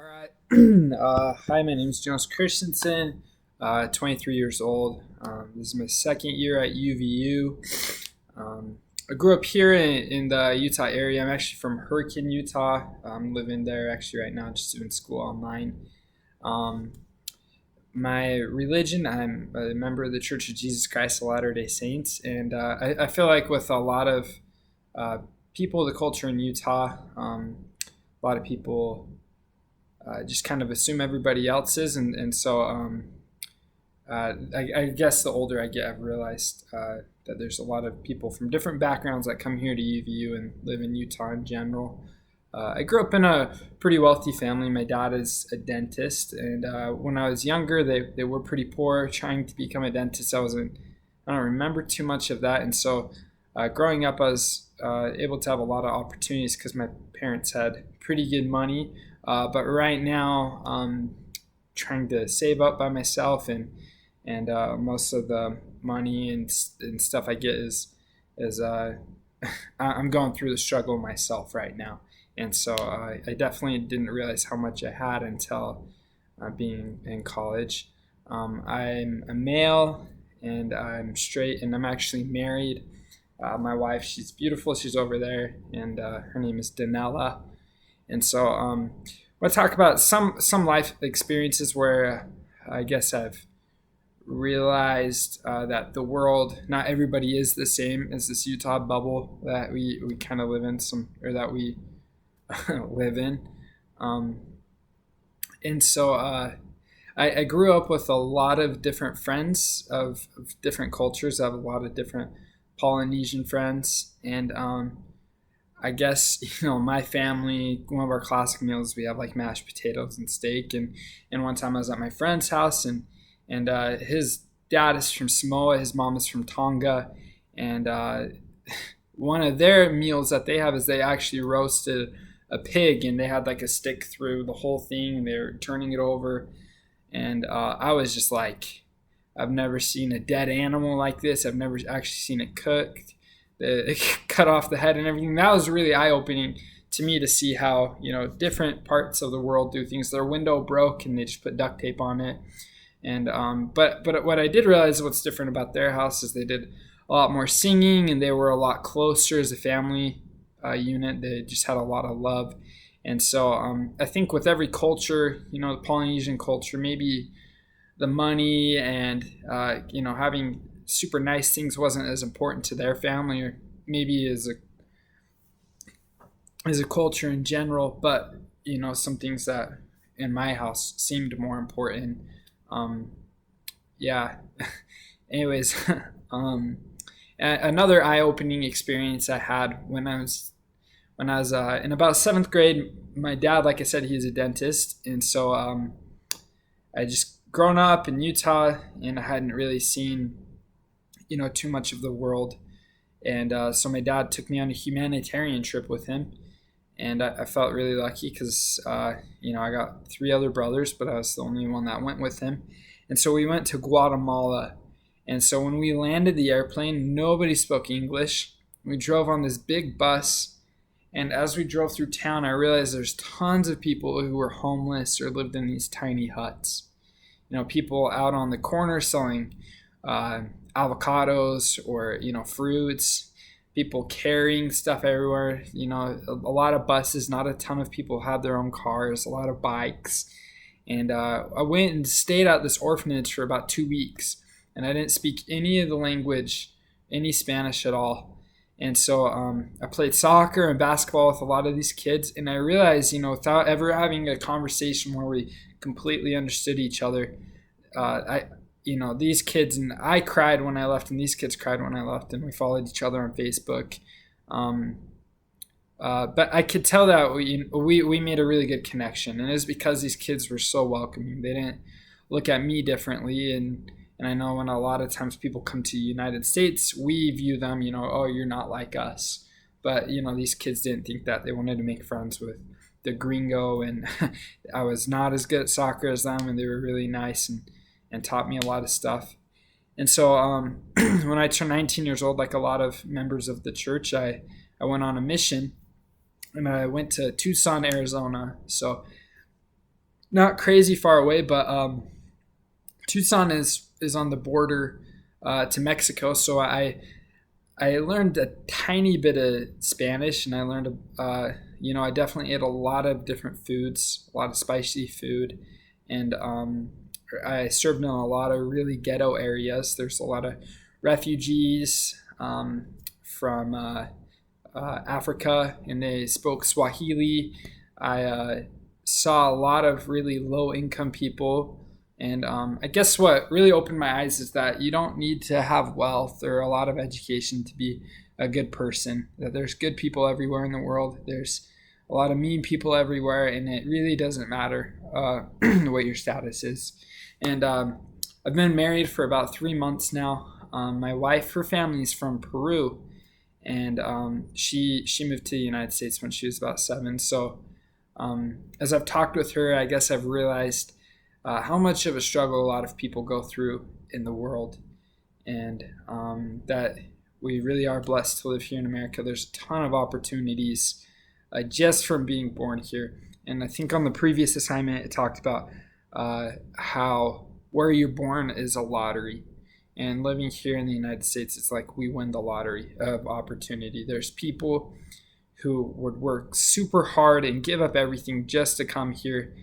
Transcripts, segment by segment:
All right. Hi, my name is Jonas Christensen, 23 years old. This is my second year at UVU. I grew up here in the Utah area. I'm actually from Hurricane, Utah. I'm living there actually right now, just doing school online. Um, my religion, I'm a member of the Church of Jesus Christ of Latter-day Saints. And I feel like with a lot of uh, people, the culture in Utah, a lot of people just kind of assume everybody else is, and so I guess the older I get, I've realized that there's a lot of people from different backgrounds that come here to UVU and live in Utah in general. I grew up in a pretty wealthy family. My dad is a dentist, and when I was younger, they were pretty poor, trying to become a dentist. I don't remember too much of that, and so growing up, I was able to have a lot of opportunities because my parents had pretty good money. But right now, trying to save up by myself, and most of the money and stuff I get is I'm going through the struggle myself right now, and so I definitely didn't realize how much I had until being in college. I'm a male, and I'm straight, and I'm actually married. My wife, she's beautiful. She's over there, and her name is Danella. And so we'll talk about some life experiences where I guess I've realized that the world, not everybody is the same as this Utah bubble that we kind of live in, that we live in. Um, and so I grew up with a lot of different friends of different cultures. I have a lot of different Polynesian friends, and I guess, my family, one of our classic meals, we have like mashed potatoes and steak. And one time I was at my friend's house, and his dad is from Samoa, his mom is from Tonga. And one of their meals that they have is they actually roasted a pig, and they had like a stick through the whole thing, and they were turning it over. And I was just like, I've never seen a dead animal like this. I've never actually seen it cooked. It cut off the head and everything. That was really eye-opening to me to see how different parts of the world do things. Their window broke and they just put duct tape on it. And but what I did realize, what's different about their house, is they did a lot more singing, and they were a lot closer as a family unit. They just had a lot of love. And so I think with every culture, the Polynesian culture, maybe the money and having super nice things wasn't as important to their family, or maybe as a culture in general. But some things that in my house seemed more important. Yeah. Anyways, another eye-opening experience I had when I was in about seventh grade. My dad, like I said, he's a dentist, and so I just grown up in Utah, and I hadn't really seen too much of the world. And so my dad took me on a humanitarian trip with him, and I felt really lucky because I got three other brothers, but I was the only one that went with him. And so we went to Guatemala. And so when we landed the airplane, nobody spoke English. We drove on this big bus, and as we drove through town, I realized there's tons of people who were homeless or lived in these tiny huts. People out on the corner selling avocados or fruits, people carrying stuff everywhere. A lot of buses, not a ton of people had their own cars, a lot of bikes. And I went and stayed at this orphanage for about 2 weeks, and I didn't speak any of the language, any Spanish at all. And so I played soccer and basketball with a lot of these kids, and I realized, without ever having a conversation where we completely understood each other, these kids, and I cried when I left, and these kids cried when I left, and we followed each other on Facebook. But I could tell that we made a really good connection, and it was because these kids were so welcoming. They didn't look at me differently, and I know when a lot of times people come to the United States, we view them, oh, you're not like us. But these kids didn't think that. They wanted to make friends with the gringo, and I was not as good at soccer as them, and they were really nice and taught me a lot of stuff. And so when I turned 19 years old, like a lot of members of the church, I went on a mission, and I went to Tucson, Arizona. So not crazy far away, but Tucson is on the border to Mexico. So I learned a tiny bit of Spanish, and I learned I definitely ate a lot of different foods, a lot of spicy food, and I served in a lot of really ghetto areas. There's a lot of refugees from Africa, and they spoke Swahili. I saw a lot of really low income people. And I guess what really opened my eyes is that you don't need to have wealth or a lot of education to be a good person. That there's good people everywhere in the world. There's a lot of mean people everywhere, and it really doesn't matter what your status is. And I've been married for about 3 months now. My wife, her family's from Peru, and she moved to the United States when she was about 7. So as I've talked with her, I guess I've realized how much of a struggle a lot of people go through in the world, and that we really are blessed to live here in America. There's a ton of opportunities just from being born here. And I think on the previous assignment, it talked about how where you're born is a lottery. And living here in the United States, it's like we win the lottery of opportunity. There's people who would work super hard and give up everything just to come here.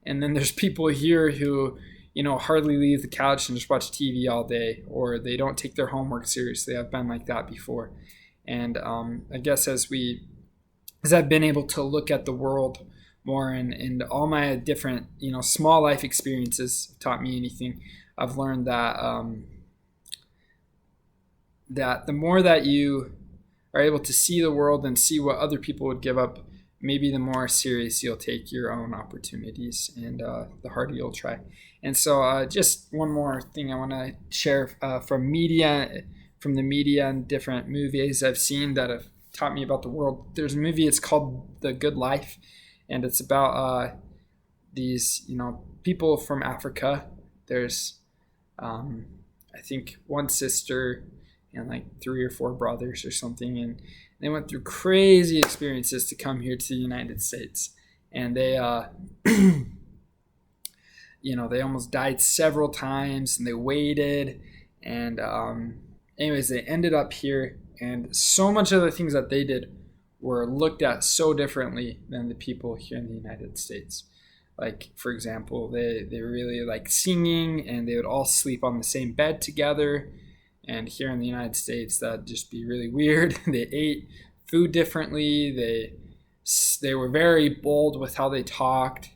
And then there's people here who, hardly leave the couch and just watch TV all day, or they don't take their homework seriously. I've been like that before. And I guess as I've been able to look at the world more, and all my different, small life experiences have taught me anything, I've learned that that the more that you are able to see the world and see what other people would give up, maybe the more serious you'll take your own opportunities, and the harder you'll try. And so just one more thing I want to share from the media and different movies I've seen that have taught me about the world. There's a movie, it's called The Good Life, and it's about these, people from Africa. There's, I think, one sister and like 3 or 4 brothers or something, and they went through crazy experiences to come here to the United States, and they they almost died several times, and they waited, and anyways, they ended up here, and so much of the things that they did were looked at so differently than the people here in the United States. Like, for example, they really like singing, and they would all sleep on the same bed together. And here in the United States, that'd just be really weird. They ate food differently. They were very bold with how they talked.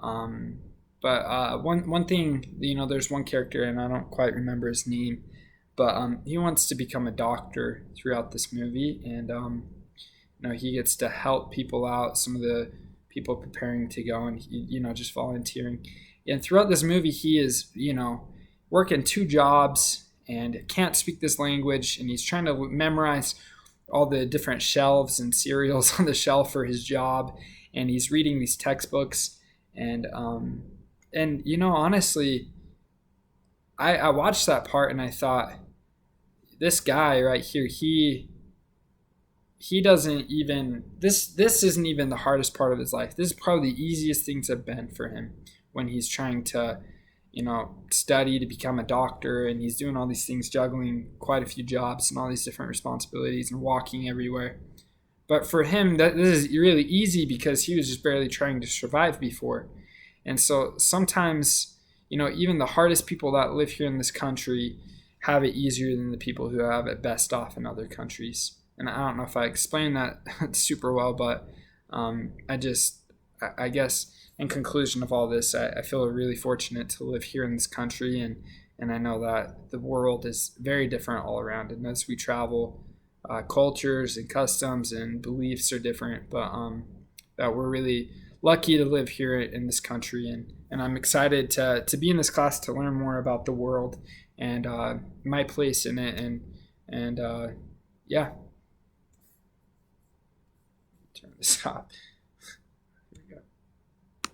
But one thing, there's one character, and I don't quite remember his name, but he wants to become a doctor throughout this movie, and he gets to help people out. Some of the people preparing to go, and just volunteering. And throughout this movie, he is working 2 jobs and can't speak this language, and he's trying to memorize all the different shelves and cereals on the shelf for his job, and he's reading these textbooks, and honestly, I watched that part, and I thought, this guy right here, he doesn't even, this isn't even the hardest part of his life. This is probably the easiest things have been for him when he's trying to study to become a doctor, and he's doing all these things, juggling quite a few jobs and all these different responsibilities and walking everywhere. But for him, this is really easy because he was just barely trying to survive before. And so sometimes, even the hardest people that live here in this country have it easier than the people who have it best off in other countries. And I don't know if I explained that super well, but I guess in conclusion of all this, I feel really fortunate to live here in this country, and I know that the world is very different all around. And as we travel, cultures and customs and beliefs are different, but that we're really lucky to live here in this country. And I'm excited to be in this class to learn more about the world and my place in it. And yeah, turn this off.